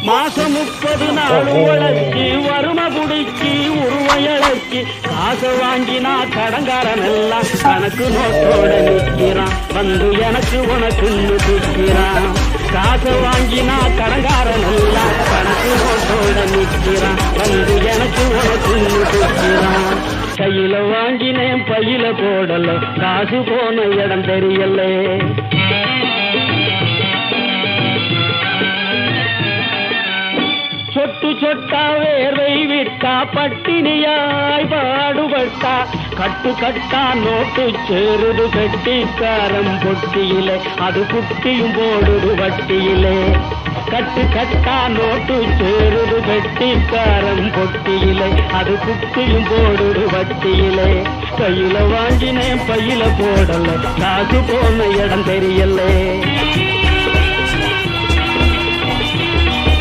மாசம் 30 நாள் உழைச்சி வறுமை குடிச்சி உருவையழைச்சி காசை வாங்கினா கடங்காரன் எல்லாம் கணக்கு நோட்டோட நிற்கிறான் வந்து எனக்கு உனக்குன்னு திக்கிறான் காசை வாங்கினா கடங்காரன் எல்லாம் கணக்கு நோட்டோட நிற்கிறான் வந்து எனக்கு உனக்குன்னு திக்கிறான் கையில வாங்கினேன் பையில போடல காசு போன இடம் தெரியல சொட்டு சொட்டா வேர்வை விட்டா பட்டினியாய் பாடுபட்டா கட்டு கட்டா நோட்டு சேருது கட்டிக்காரம் பொட்டியிலே அது குட்டியும் போடுது வட்டியிலே கட்டு கட்டா நோட்டு சேருது கட்டிக்காரம் பொட்டியிலே அது குட்டியும் போடுது வட்டியிலே கையில வாங்கினேன் பையில போடல காசு போன இடம் தெரியலே